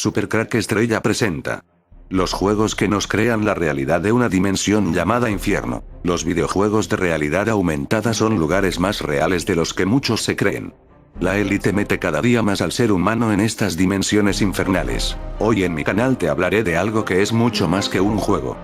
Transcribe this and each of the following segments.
Supercrack Estrella presenta los juegos que nos crean la realidad de una dimensión llamada infierno. Los videojuegos de realidad aumentada son lugares más reales de los que muchos se creen. La élite mete cada día más al ser humano en estas dimensiones infernales. Hoy en mi canal te hablaré de algo que es mucho más que un juego.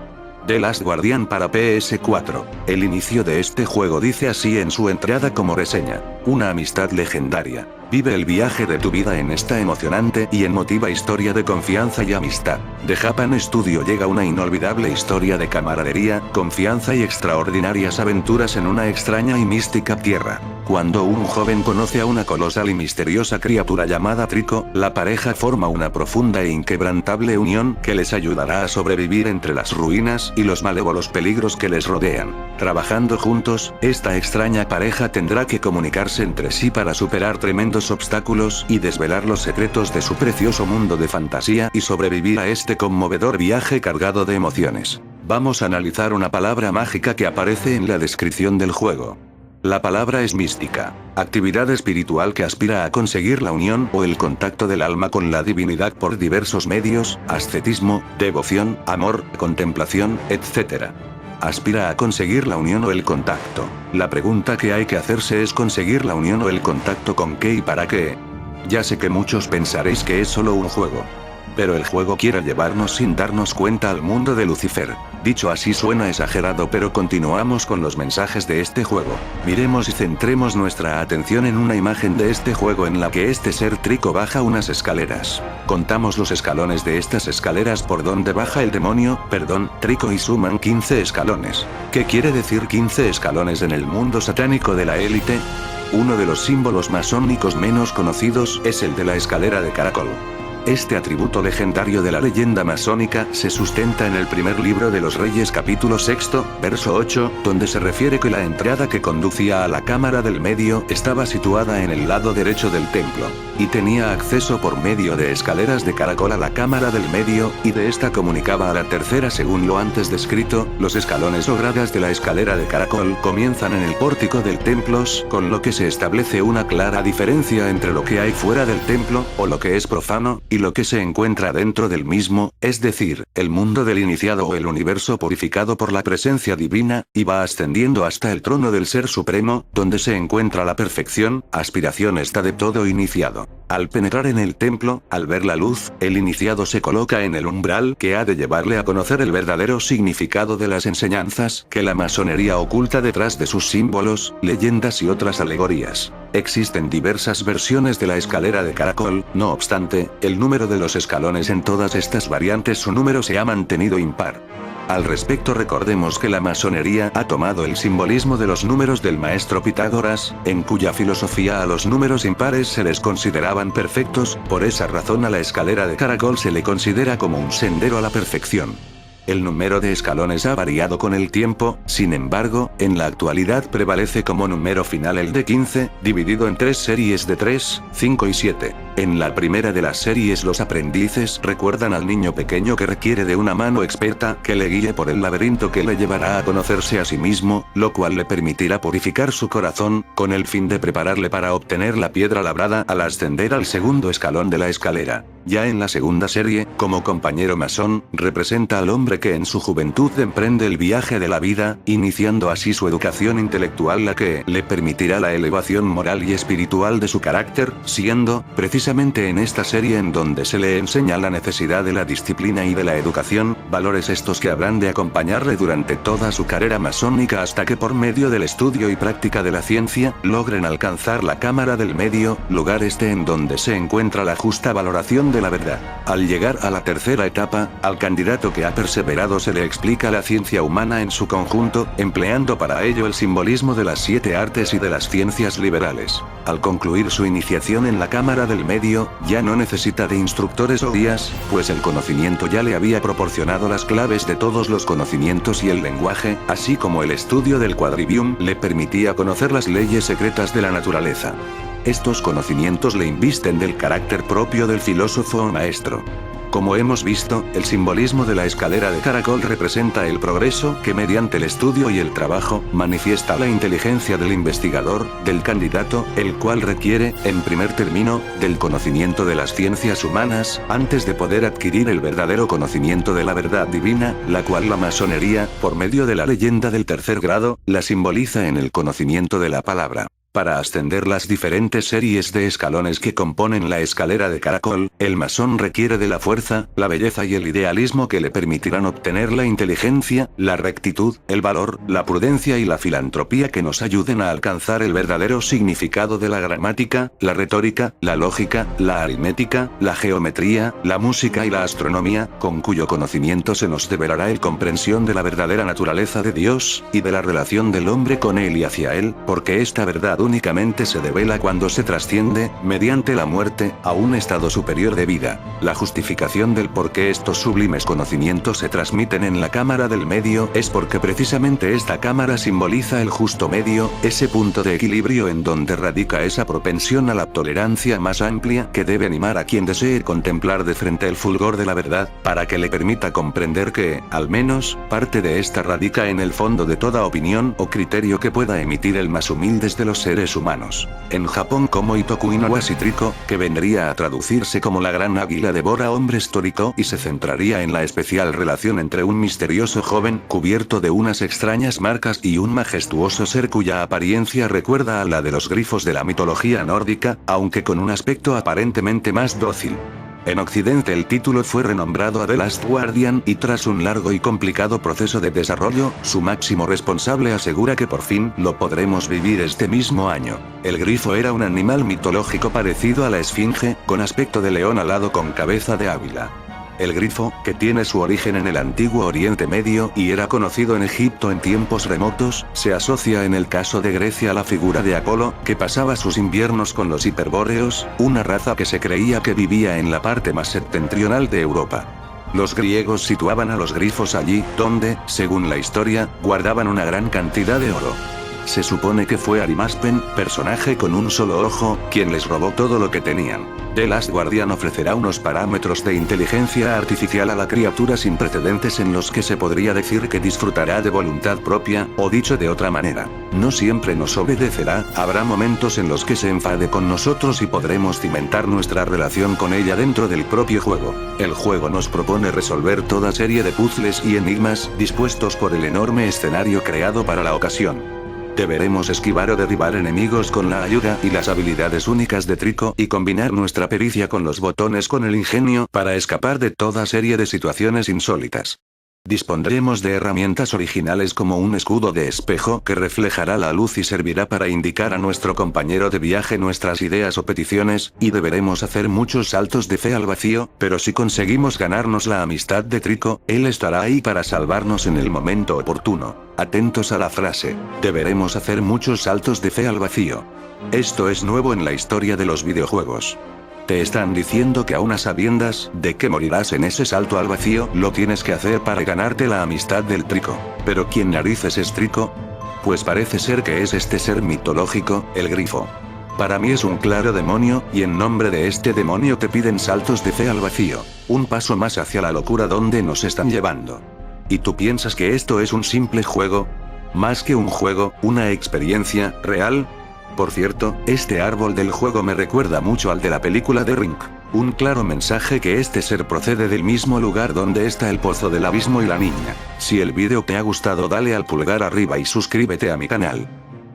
The Last Guardian para PS4. El inicio de este juego dice así en su entrada como reseña: una amistad legendaria. Vive el viaje de tu vida en esta emocionante y emotiva historia de confianza y amistad. De Japan Studio llega una inolvidable historia de camaradería, confianza y extraordinarias aventuras en una extraña y mística tierra. Cuando un joven conoce a una colosal y misteriosa criatura llamada Trico, la pareja forma una profunda e inquebrantable unión que les ayudará a sobrevivir entre las ruinas y los malévolos peligros que les rodean. Trabajando juntos, esta extraña pareja tendrá que comunicarse entre sí para superar tremendos obstáculos y desvelar los secretos de su precioso mundo de fantasía y sobrevivir a este conmovedor viaje cargado de emociones. Vamos a analizar una palabra mágica que aparece en la descripción del juego. La palabra es mística, actividad espiritual que aspira a conseguir la unión o el contacto del alma con la divinidad por diversos medios: ascetismo, devoción, amor, contemplación, etc. Aspira a conseguir la unión o el contacto. La pregunta que hay que hacerse es: ¿conseguir la unión o el contacto con qué y para qué? Ya sé que muchos pensaréis que es solo un juego. Pero el juego quiere llevarnos sin darnos cuenta al mundo de Lucifer. Dicho así suena exagerado, pero continuamos con los mensajes de este juego. Miremos y centremos nuestra atención en una imagen de este juego en la que este ser Trico baja unas escaleras. Contamos los escalones de estas escaleras por donde baja el demonio, Trico, y suman 15 escalones. ¿Qué quiere decir 15 escalones en el mundo satánico de la élite? Uno de los símbolos masónicos menos conocidos es el de la escalera de caracol. Este atributo legendario de la leyenda masónica se sustenta en el primer libro de los Reyes capítulo 6, verso 8, donde se refiere que la entrada que conducía a la cámara del medio estaba situada en el lado derecho del templo, y tenía acceso por medio de escaleras de caracol a la cámara del medio, y de esta comunicaba a la tercera según lo antes descrito. Los escalones o gradas de la escalera de caracol comienzan en el pórtico del templo, con lo que se establece una clara diferencia entre lo que hay fuera del templo, o lo que es profano, y lo que se encuentra dentro del mismo, es decir, el mundo del iniciado o el universo purificado por la presencia divina, y va ascendiendo hasta el trono del Ser Supremo, donde se encuentra la perfección, aspiración está de todo iniciado. Al penetrar en el templo, al ver la luz, el iniciado se coloca en el umbral que ha de llevarle a conocer el verdadero significado de las enseñanzas que la masonería oculta detrás de sus símbolos, leyendas y otras alegorías. Existen diversas versiones de la escalera de caracol, no obstante, el número de los escalones en todas estas variantes su número se ha mantenido impar. Al respecto recordemos que la masonería ha tomado el simbolismo de los números del maestro Pitágoras, en cuya filosofía a los números impares se les consideraban perfectos, por esa razón a la escalera de caracol se le considera como un sendero a la perfección. El número de escalones ha variado con el tiempo, sin embargo, en la actualidad prevalece como número final el de 15, dividido en 3 series de 3, 5 y 7. En la primera de las series los aprendices recuerdan al niño pequeño que requiere de una mano experta que le guíe por el laberinto que le llevará a conocerse a sí mismo, lo cual le permitirá purificar su corazón, con el fin de prepararle para obtener la piedra labrada al ascender al segundo escalón de la escalera. Ya en la segunda serie, como compañero masón, representa al hombre que en su juventud emprende el viaje de la vida, iniciando así su educación intelectual, la que le permitirá la elevación moral y espiritual de su carácter, siendo, precisamente en esta serie en donde se le enseña la necesidad de la disciplina y de la educación, valores estos que habrán de acompañarle durante toda su carrera masónica hasta que por medio del estudio y práctica de la ciencia, logren alcanzar la cámara del medio, lugar en donde se encuentra la justa valoración de la verdad. Al llegar a la tercera etapa, al candidato que ha perseverado se le explica la ciencia humana en su conjunto, empleando para ello el simbolismo de las 7 artes y de las ciencias liberales. Al concluir su iniciación en la cámara del medio, ya no necesita de instructores o guías, pues el conocimiento ya le había proporcionado las claves de todos los conocimientos, y el lenguaje, así como el estudio del quadrivium, le permitía conocer las leyes secretas de la naturaleza. Estos conocimientos le invisten del carácter propio del filósofo o maestro. Como hemos visto, el simbolismo de la escalera de caracol representa el progreso que mediante el estudio y el trabajo, manifiesta la inteligencia del investigador, del candidato, el cual requiere, en primer término, del conocimiento de las ciencias humanas, antes de poder adquirir el verdadero conocimiento de la verdad divina, la cual la masonería, por medio de la leyenda del tercer grado, la simboliza en el conocimiento de la palabra. Para ascender las diferentes series de escalones que componen la escalera de caracol, el masón requiere de la fuerza, la belleza y el idealismo que le permitirán obtener la inteligencia, la rectitud, el valor, la prudencia y la filantropía que nos ayuden a alcanzar el verdadero significado de la gramática, la retórica, la lógica, la aritmética, la geometría, la música y la astronomía, con cuyo conocimiento se nos develará la comprensión de la verdadera naturaleza de Dios, y de la relación del hombre con Él y hacia Él, porque esta verdad únicamente se devela cuando se trasciende, mediante la muerte, a un estado superior de vida. La justificación del por qué estos sublimes conocimientos se transmiten en la cámara del medio es porque precisamente esta cámara simboliza el justo medio, ese punto de equilibrio en donde radica esa propensión a la tolerancia más amplia que debe animar a quien desee contemplar de frente el fulgor de la verdad, para que le permita comprender que, al menos, parte de esta radica en el fondo de toda opinión o criterio que pueda emitir el más humilde de los seres humanos. En Japón como Itoku Inawashii Triko, que vendría a traducirse como la gran águila devora hombres Toriko y se centraría en la especial relación entre un misterioso joven cubierto de unas extrañas marcas y un majestuoso ser cuya apariencia recuerda a la de los grifos de la mitología nórdica, aunque con un aspecto aparentemente más dócil. En Occidente el título fue renombrado a The Last Guardian y tras un largo y complicado proceso de desarrollo, su máximo responsable asegura que por fin lo podremos vivir este mismo año. El grifo era un animal mitológico parecido a la esfinge, con aspecto de león alado con cabeza de águila. El grifo, que tiene su origen en el antiguo Oriente Medio y era conocido en Egipto en tiempos remotos, se asocia en el caso de Grecia a la figura de Apolo, que pasaba sus inviernos con los hiperbóreos, una raza que se creía que vivía en la parte más septentrional de Europa. Los griegos situaban a los grifos allí, donde, según la historia, guardaban una gran cantidad de oro. Se supone que fue Arimaspen, personaje con un solo ojo, quien les robó todo lo que tenían. The Last Guardian ofrecerá unos parámetros de inteligencia artificial a la criatura sin precedentes en los que se podría decir que disfrutará de voluntad propia, o dicho de otra manera, no siempre nos obedecerá, habrá momentos en los que se enfade con nosotros y podremos cimentar nuestra relación con ella dentro del propio juego. El juego nos propone resolver toda serie de puzzles y enigmas, dispuestos por el enorme escenario creado para la ocasión. Deberemos esquivar o derribar enemigos con la ayuda y las habilidades únicas de Triko y combinar nuestra pericia con los botones con el ingenio para escapar de toda serie de situaciones insólitas. Dispondremos de herramientas originales como un escudo de espejo que reflejará la luz y servirá para indicar a nuestro compañero de viaje nuestras ideas o peticiones, y deberemos hacer muchos saltos de fe al vacío, pero si conseguimos ganarnos la amistad de Triko, él estará ahí para salvarnos en el momento oportuno. Atentos a la frase, deberemos hacer muchos saltos de fe al vacío. Esto es nuevo en la historia de los videojuegos. Te están diciendo que aun a sabiendas de que morirás en ese salto al vacío, lo tienes que hacer para ganarte la amistad del Triko. ¿Pero quién narices es Triko? Pues parece ser que es este ser mitológico, el grifo. Para mí es un claro demonio, y en nombre de este demonio te piden saltos de fe al vacío. Un paso más hacia la locura donde nos están llevando. ¿Y tú piensas que esto es un simple juego? Más que un juego, una experiencia real. Por cierto, este árbol del juego me recuerda mucho al de la película The Ring. Un claro mensaje que este ser procede del mismo lugar donde está el pozo del abismo y la niña. Si el vídeo te ha gustado, dale al pulgar arriba y suscríbete a mi canal.